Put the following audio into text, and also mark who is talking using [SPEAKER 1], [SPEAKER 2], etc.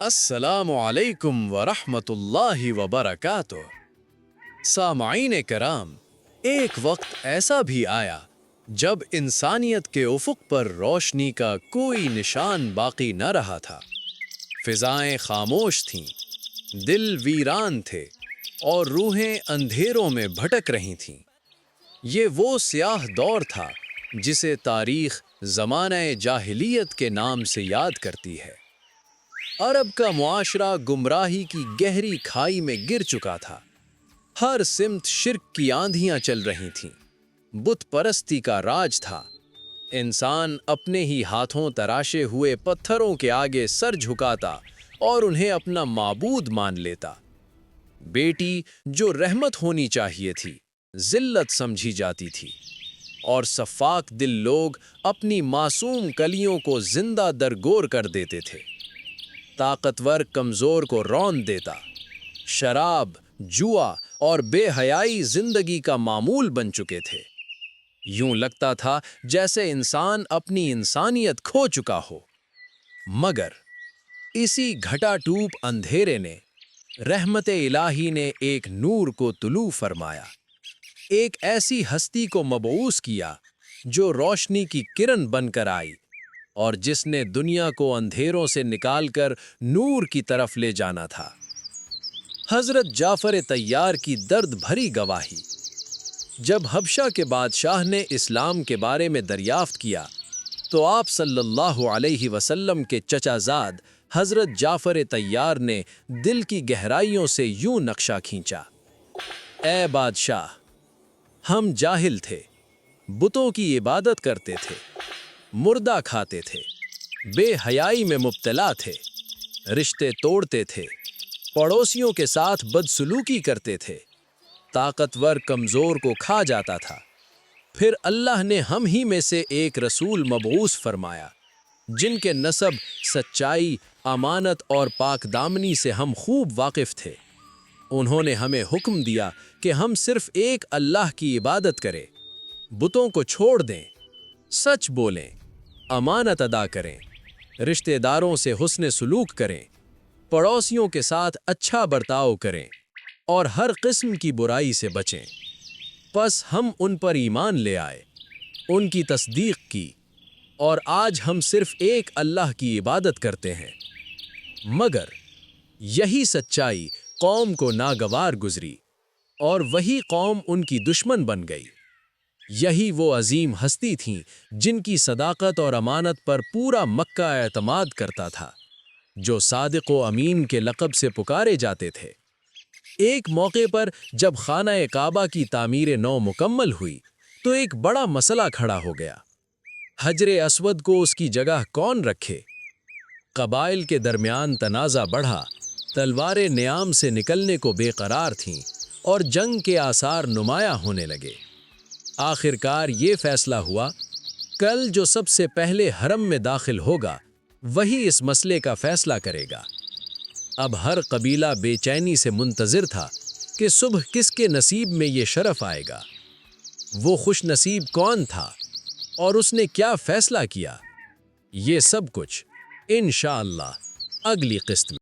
[SPEAKER 1] السلام علیکم ورحمۃ اللہ وبرکاتہ۔ سامعین کرام، ایک وقت ایسا بھی آیا جب انسانیت کے افق پر روشنی کا کوئی نشان باقی نہ رہا تھا۔ فضائیں خاموش تھیں، دل ویران تھے اور روحیں اندھیروں میں بھٹک رہی تھیں۔ یہ وہ سیاہ دور تھا جسے تاریخ زمانہ جاہلیت کے نام سے یاد کرتی ہے۔ عرب کا معاشرہ گمراہی کی گہری کھائی میں گر چکا تھا۔ ہر سمت شرک کی آندھیاں چل رہی تھیں، بت پرستی کا راج تھا۔ انسان اپنے ہی ہاتھوں تراشے ہوئے پتھروں کے آگے سر جھکاتا اور انہیں اپنا معبود مان لیتا۔ بیٹی جو رحمت ہونی چاہیے تھی، ذلت سمجھی جاتی تھی، اور صفاک دل لوگ اپنی معصوم کلیوں کو زندہ درگور کر دیتے تھے۔ طاقتور کمزور کو روند دیتا۔ شراب، جوا اور بے حیائی زندگی کا معمول بن چکے تھے۔ یوں لگتا تھا جیسے انسان اپنی انسانیت کھو چکا ہو۔ مگر اسی گھٹا ٹوپ اندھیرے نے، رحمت الہی نے ایک نور کو طلوع فرمایا، ایک ایسی ہستی کو مبعوث کیا جو روشنی کی کرن بن کر آئی اور جس نے دنیا کو اندھیروں سے نکال کر نور کی طرف لے جانا تھا۔ حضرت جعفر طیار کی درد بھری گواہی۔ جب حبشہ کے بادشاہ نے اسلام کے بارے میں دریافت کیا تو آپ صلی اللہ علیہ وسلم کے چچا زاد حضرت جعفر طیار نے دل کی گہرائیوں سے یوں نقشہ کھینچا: اے بادشاہ، ہم جاہل تھے، بتوں کی عبادت کرتے تھے، مردہ کھاتے تھے، بے حیائی میں مبتلا تھے، رشتے توڑتے تھے، پڑوسیوں کے ساتھ بدسلوکی کرتے تھے، طاقتور کمزور کو کھا جاتا تھا۔ پھر اللہ نے ہم ہی میں سے ایک رسول مبعوث فرمایا جن کے نسب، سچائی، امانت اور پاک دامنی سے ہم خوب واقف تھے۔ انہوں نے ہمیں حکم دیا کہ ہم صرف ایک اللہ کی عبادت کریں، بتوں کو چھوڑ دیں، سچ بولیں، امانت ادا کریں، رشتہ داروں سے حسن سلوک کریں، پڑوسیوں کے ساتھ اچھا برتاؤ کریں اور ہر قسم کی برائی سے بچیں۔ پس ہم ان پر ایمان لے آئے، ان کی تصدیق کی، اور آج ہم صرف ایک اللہ کی عبادت کرتے ہیں۔ مگر یہی سچائی قوم کو ناگوار گزری اور وہی قوم ان کی دشمن بن گئی۔ یہی وہ عظیم ہستی تھیں جن کی صداقت اور امانت پر پورا مکہ اعتماد کرتا تھا، جو صادق و امین کے لقب سے پکارے جاتے تھے۔ ایک موقع پر جب خانہ کعبہ کی تعمیر نو مکمل ہوئی تو ایک بڑا مسئلہ کھڑا ہو گیا: حجر اسود کو اس کی جگہ کون رکھے؟ قبائل کے درمیان تنازع بڑھا، تلواریں نیام سے نکلنے کو بے قرار تھیں اور جنگ کے آثار نمایاں ہونے لگے۔ آخرکار یہ فیصلہ ہوا، کل جو سب سے پہلے حرم میں داخل ہوگا وہی اس مسئلے کا فیصلہ کرے گا۔ اب ہر قبیلہ بے چینی سے منتظر تھا کہ صبح کس کے نصیب میں یہ شرف آئے گا۔ وہ خوش نصیب کون تھا اور اس نے کیا فیصلہ کیا؟ یہ سب کچھ انشاءاللہ اگلی قسط میں۔